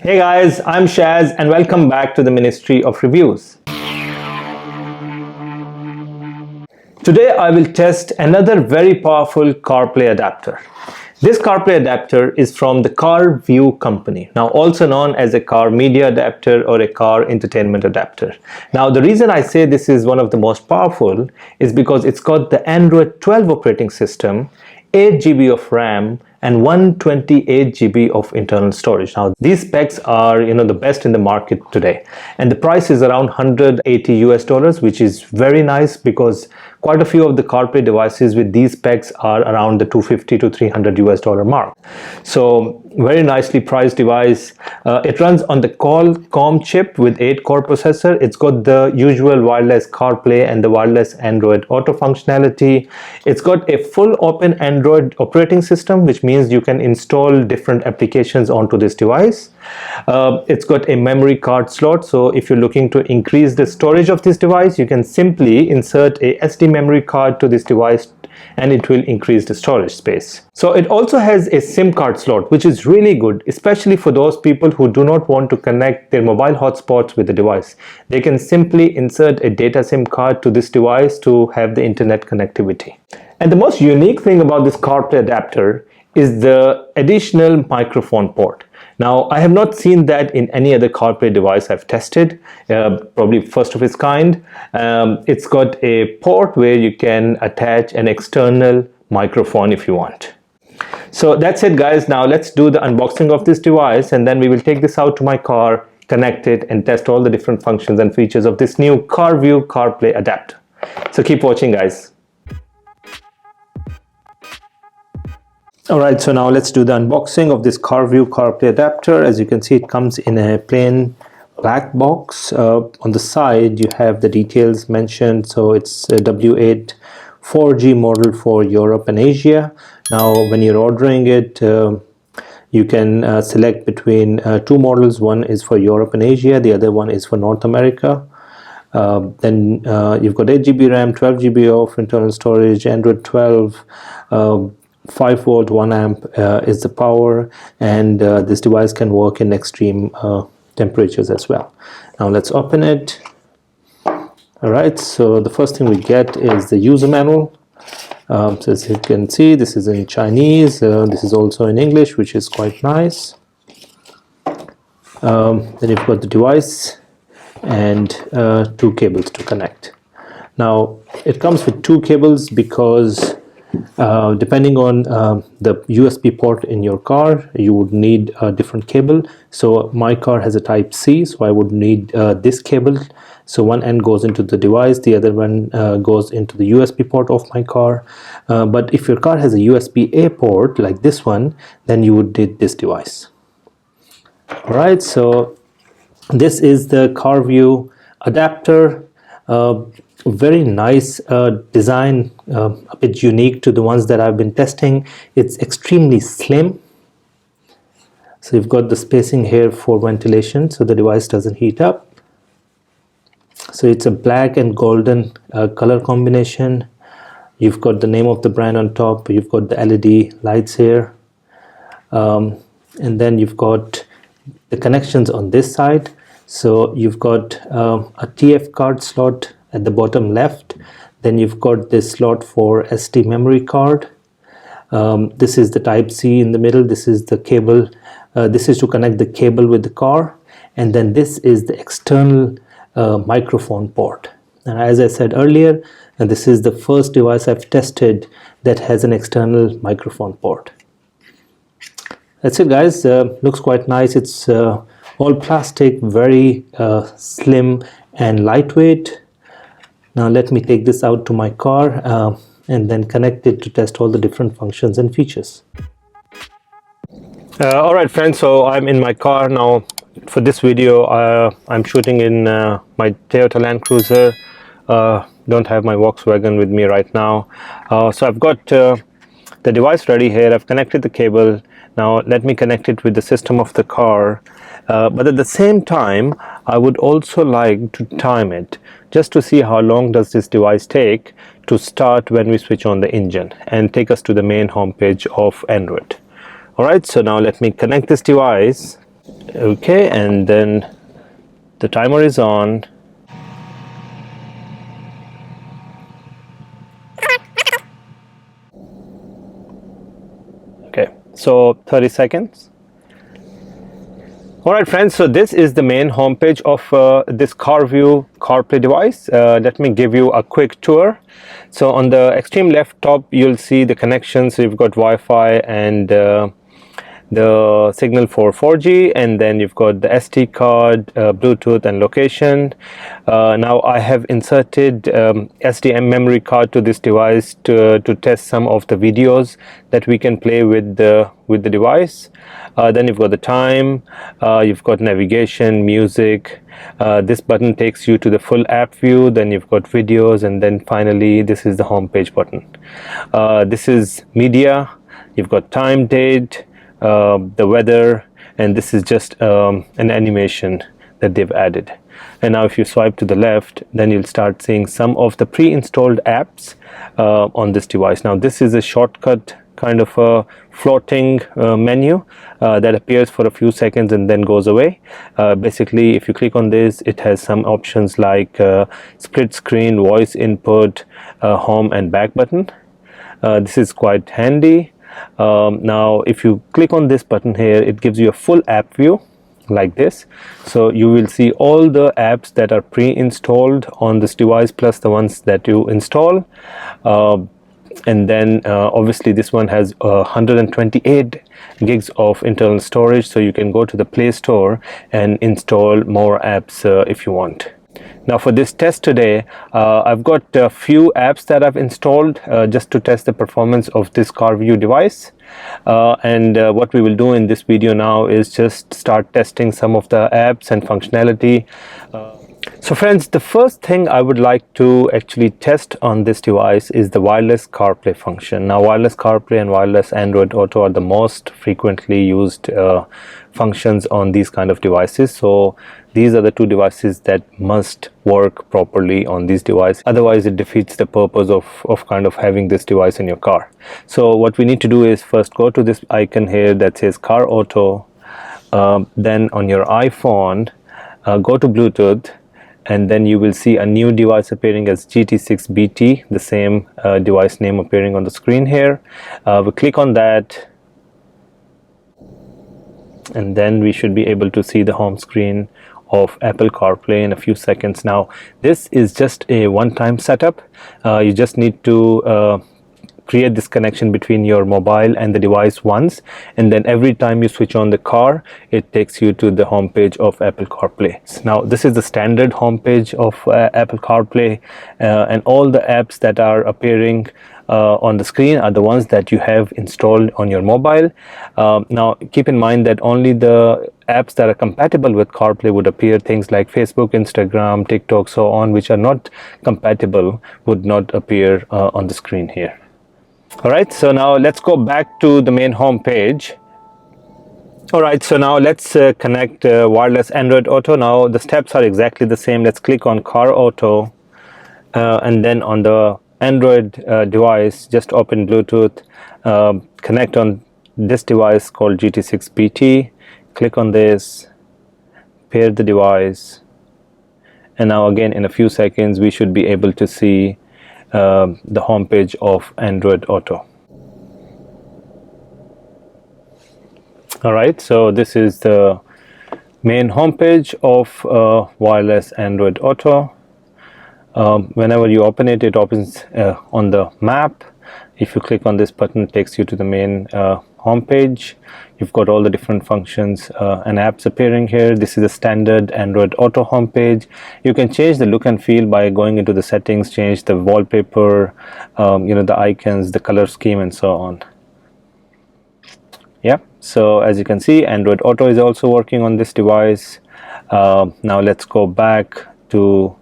Hey guys, I'm Shaz and welcome back to the Ministry of Reviews. Today I will test another very powerful CarPlay adapter. This CarPlay adapter is from the CarView company, now also known as a car media adapter or a car entertainment adapter. Now the reason I say this is one of the most powerful is because it's got the Android 12 operating system, 8 GB of RAM and 128 GB of internal storage. Now these specs are the best in the market today, and the price is around $180, which is very nice because quite a few of the CarPlay devices with these specs are around the $250 to $300 mark. So very nicely priced device. It runs on the Qualcomm chip with 8-core processor. It's got the usual wireless CarPlay and the wireless Android Auto functionality. It's got a full open Android operating system, which means you can install different applications onto this device. It's got a memory card slot, so if you're looking to increase the storage of this device, you can simply insert a SD memory card to this device and it will increase the storage space. So it also has a SIM card slot, which is really good, especially for those people who do not want to connect their mobile hotspots with the device. They can simply insert a data SIM card to this device to have the internet connectivity. And the most unique thing about this CarPlay adapter is the additional microphone port. Now, I have not seen that in any other CarPlay device I've tested, probably first of its kind. It's got a port where you can attach an external microphone if you want. So that's it guys. Now let's do the unboxing of this device and then we will take this out to my car, connect it and test all the different functions and features of this new CarView CarPlay adapter. So keep watching guys. Alright, so now let's do the unboxing of this CarView CarPlay adapter. As you can see, it comes in a plain black box. On the side you have the details mentioned. So it's a W8 4G model for Europe and Asia. Now when you're ordering it, you can select between two models. One is for Europe and Asia, the other one is for North America. Then you've got 8 GB RAM, 12 GB of internal storage, Android 12, 5 volt 1 amp is the power, and this device can work in extreme temperatures as well. Now let's open it. Alright, so the first thing we get is the user manual. So as you can see, this is in Chinese, this is also in English, which is quite nice. Then you've got the device and two cables to connect. Now it comes with two cables because depending on the USB port in your car, you would need a different cable. So my car has a type C, so I would need this cable. So one end goes into the device, the other one goes into the USB port of my car. But if your car has a USB-A port like this one, then you would need this device. Alright, so this is the CarView adapter. Very nice design, a bit unique to the ones that I've been testing. It's extremely slim. So you've got the spacing here for ventilation so the device doesn't heat up. So it's a black and golden color combination. You've got the name of the brand on top. You've got the LED lights here. And then you've got the connections on this side. So you've got a TF card slot at the bottom left. Then you've got this slot for SD memory card. This is the type C in the middle. This is the cable. This is to connect the cable with the car. And then this is the external microphone port. And as I said earlier, and this is the first device I've tested that has an external microphone port. That's it guys. Looks quite nice. It's all plastic, very slim and lightweight. Now let me take this out to my car and then connect it to test all the different functions and features. Alright friends, so I'm in my car now. For this video I'm shooting in my Toyota Landcruiser. Don't have my Volkswagen with me right now. So I've got the device ready here. I've connected the cable. Now let me connect it with the system of the car. But at the same time I would also like to time it just to see how long does this device take to start when we switch on the engine and take us to the main home page of Android. Alright, so now let me connect this device. Okay, and then the timer is on. Okay, so 30 seconds. Alright friends, so this is the main homepage of this CarView CarPlay device. Let me give you a quick tour. So on the extreme left top, you'll see the connections. So you've got Wi-Fi and the signal for 4G, and then you've got the SD card, Bluetooth and location. Now I have inserted SDM memory card to this device to test some of the videos that we can play with the device. Then you've got the time, you've got navigation, music. This button takes you to the full app view. Then you've got videos, and then finally this is the home page button. This is media. You've got time, date, the weather, and this is just an animation that they've added. And now if you swipe to the left, then you'll start seeing some of the pre-installed apps on this device. Now this is a shortcut kind of a floating menu that appears for a few seconds and then goes away. Basically, if you click on this, it has some options like split screen, voice input, home and back button. This is quite handy. Now if you click on this button here, it gives you a full app view like this. So you will see all the apps that are pre-installed on this device plus the ones that you install. And then obviously this one has 128 gigs of internal storage, so you can go to the Play Store and install more apps if you want. Now for this test today, I've got a few apps that I've installed just to test the performance of this CarView device. And what we will do in this video now is just start testing some of the apps and functionality. So friends, the first thing I would like to actually test on this device is the wireless CarPlay function. Now wireless CarPlay and wireless Android Auto are the most frequently used functions on these kind of devices. So these are the two devices that must work properly on these devices. Otherwise it defeats the purpose of kind of having this device in your car. So what we need to do is first go to this icon here that says Car Auto. Then on your iPhone, go to Bluetooth, and then you will see a new device appearing as GT6BT, the same device name appearing on the screen here. We click on that, and then we should be able to see the home screen of Apple CarPlay in a few seconds. Now this is just a one-time setup. You just need to create this connection between your mobile and the device once, and then every time you switch on the car, it takes you to the home page of Apple CarPlay. Now this is the standard home page of Apple CarPlay, and all the apps that are appearing on the screen are the ones that you have installed on your mobile. Now keep in mind that only the apps that are compatible with CarPlay would appear. Things like Facebook, Instagram, TikTok, so on, which are not compatible, would not appear on the screen here. Alright, so now let's go back to the main home page. Alright, so now let's connect wireless Android Auto. Now the steps are exactly the same. Let's click on Car Auto, and then on the Android device, just open Bluetooth, connect on this device called GT6BT, click on this, pair the device, and now again in a few seconds we should be able to see the home page of Android Auto. Alright, so this is the main home page of wireless Android Auto. Whenever you open it, it opens on the map. If you click on this button, it takes you to the main home page. You've got all the different functions and apps appearing here. This is a standard Android Auto homepage. You can change the look and feel by going into the settings, change the wallpaper, the icons, the color scheme, and so on. Yeah, so as you can see, Android Auto is also working on this device. Now let's go back to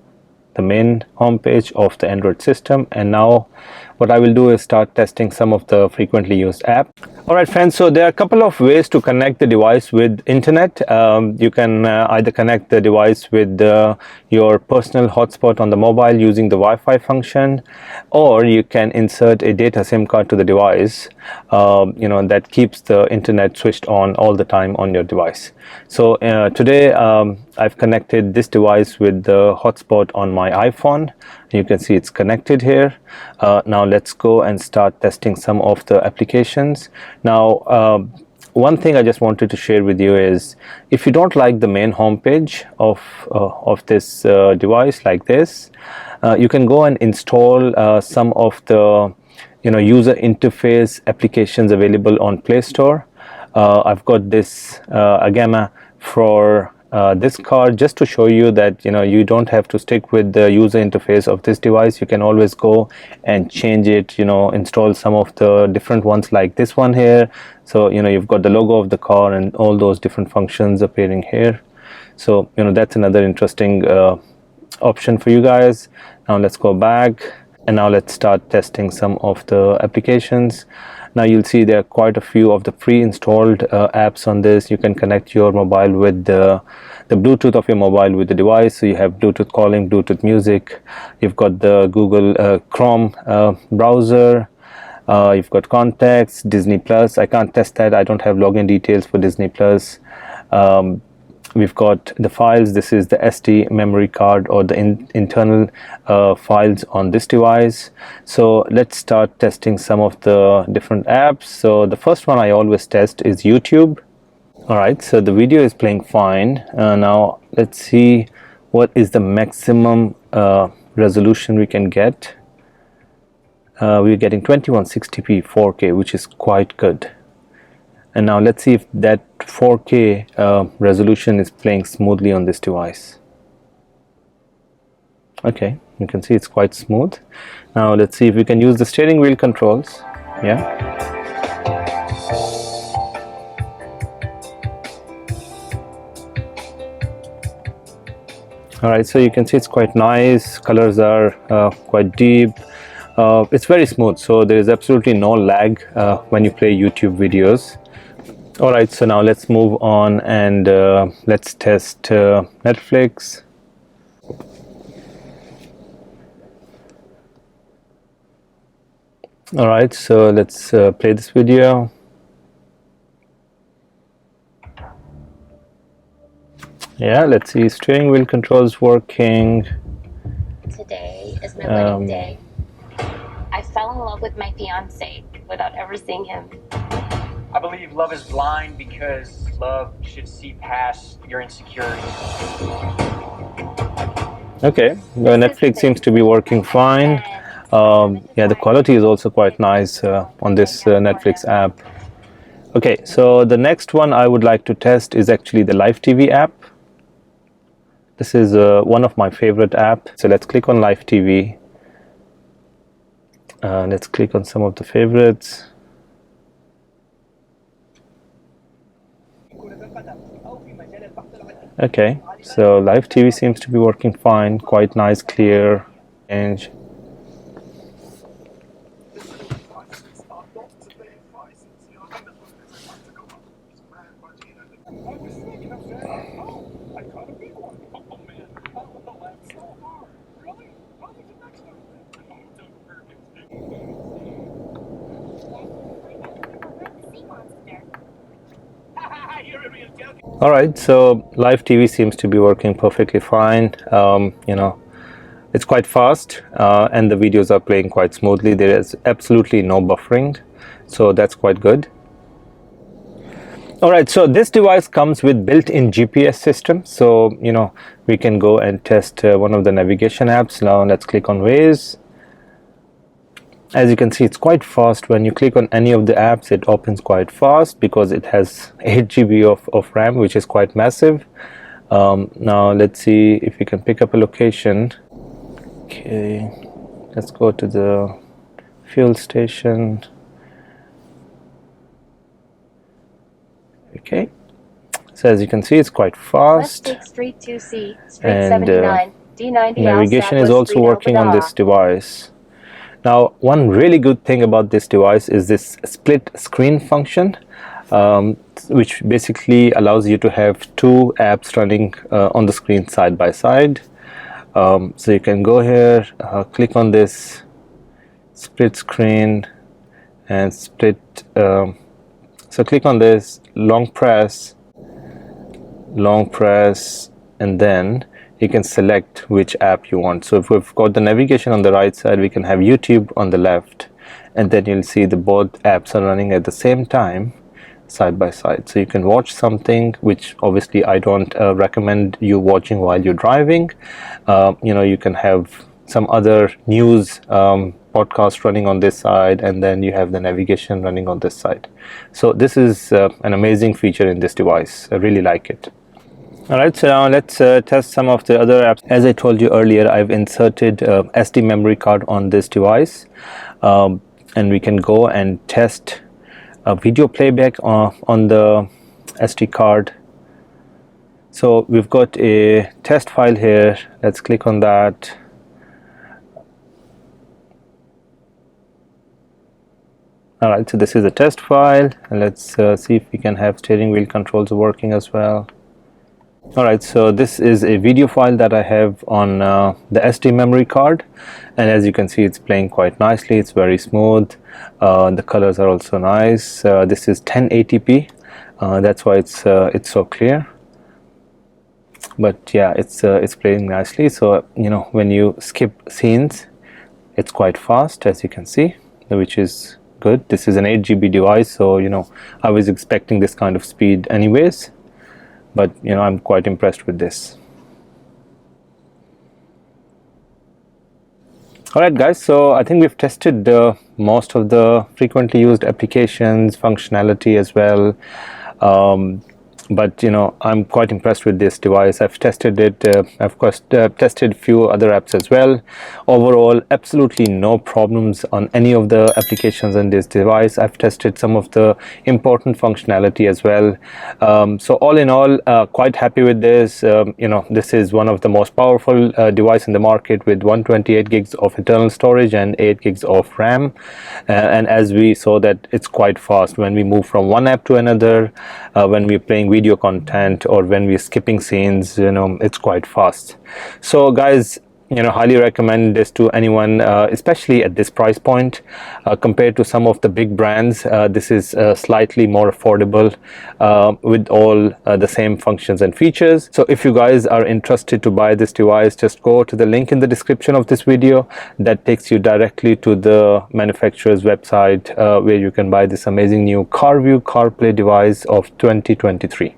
the main homepage of the Android system, and now what I will do is start testing some of the frequently used apps. Alright friends, so there are a couple of ways to connect the device with internet. You can either connect the device with your personal hotspot on the mobile using the Wi-Fi function, or you can insert a data SIM card to the device, that keeps the internet switched on all the time on your device. So today I've connected this device with the hotspot on my iPhone. You can see it's connected here. Now let's go and start testing some of the applications. Now one thing I just wanted to share with you is, if you don't like the main homepage of this device like this, you can go and install some of the user interface applications available on Play Store. I've got this Agama for this card just to show you that you don't have to stick with the user interface of this device. You can always go and change it, install some of the different ones like this one here. So you've got the logo of the car and all those different functions appearing here. So that's another interesting option for you guys. Now let's go back, and now let's start testing some of the applications. Now you'll see there are quite a few of the pre-installed apps on this. You can connect your mobile with the Bluetooth of your mobile with the device. So you have Bluetooth calling, Bluetooth music. You've got the Google Chrome browser. You've got contacts, Disney Plus. I can't test that. I don't have login details for Disney Plus. We've got the files. This is the SD memory card or the internal files on this device. So let's start testing some of the different apps. So the first one I always test is YouTube. Alright, so the video is playing fine. Now let's see what is the maximum resolution we can get. We're getting 2160p 4K, which is quite good. And now let's see if that 4K resolution is playing smoothly on this device. Okay, you can see it's quite smooth. Now let's see if we can use the steering wheel controls. Yeah. Alright, so you can see it's quite nice. Colors are quite deep. It's very smooth, so there is absolutely no lag when you play YouTube videos. Alright, so now let's move on and let's test Netflix. Alright, so let's play this video. Yeah, let's see, steering wheel controls working. Today is my wedding day. I fell in love with my fiance without ever seeing him. I believe love is blind because love should see past your insecurities. Okay, Netflix seems to be working fine. Yeah, the quality is also quite nice on this Netflix app. Okay, so the next one I would like to test is actually the Live TV app. This is one of my favorite apps. So let's click on Live TV. Let's click on some of the favorites. Okay, so Live TV seems to be working fine, quite nice, clear, and Alright, so Live TV seems to be working perfectly fine. It's quite fast and the videos are playing quite smoothly. There is absolutely no buffering, so that's quite good. Alright, so this device comes with built-in GPS system, so we can go and test one of the navigation apps. Now let's click on Waze. As you can see, it's quite fast. When you click on any of the apps, it opens quite fast because it has 8 GB of RAM, which is quite massive. Now let's see if we can pick up a location. Okay, let's go to the fuel station. Okay, so as you can see, it's quite fast. West Street 2C, Street 79, D90 navigation is also working on this device. Now, one really good thing about this device is this split screen function, which basically allows you to have two apps running on the screen side by side. So you can go here, click on this split screen and split. So click on this, long press, and then you can select which app you want. So if we've got the navigation on the right side, we can have YouTube on the left, and then you'll see the both apps are running at the same time, side by side. So you can watch something, which obviously I don't recommend you watching while you're driving. You can have some other news podcast running on this side, and then you have the navigation running on this side. So this is an amazing feature in this device. I really like it. Alright, so now let's test some of the other apps. As I told you earlier, I've inserted SD memory card on this device, and we can go and test a video playback on the SD card. So we've got a test file here. Let's click on that. Alright, so this is a test file, and let's see if we can have steering wheel controls working as well. Alright, so this is a video file that I have on the SD memory card, and as you can see, it's playing quite nicely. It's very smooth. The colors are also nice. This is 1080p. That's why it's so clear. But yeah, it's playing nicely. So when you skip scenes, it's quite fast, as you can see, which is good. This is an 8 GB device, so I was expecting this kind of speed anyways. But I'm quite impressed with this. Alright guys, so I think we've tested most of the frequently used applications, functionality as well. But I'm quite impressed with this device. I've tested it. Of course, tested a few other apps as well. Overall, absolutely no problems on any of the applications on this device. I've tested some of the important functionality as well. So all in all, quite happy with this. This is one of the most powerful device in the market, with 128 gigs of internal storage and 8 gigs of RAM. And as we saw, that it's quite fast when we move from one app to another, when we're playing video content, or when we're skipping scenes. It's quite fast. So guys, highly recommend this to anyone, especially at this price point. Compared to some of the big brands, this is slightly more affordable, with all the same functions and features. So if you guys are interested to buy this device, just go to the link in the description of this video. That takes you directly to the manufacturer's website, where you can buy this amazing new CarView CarPlay device of 2023.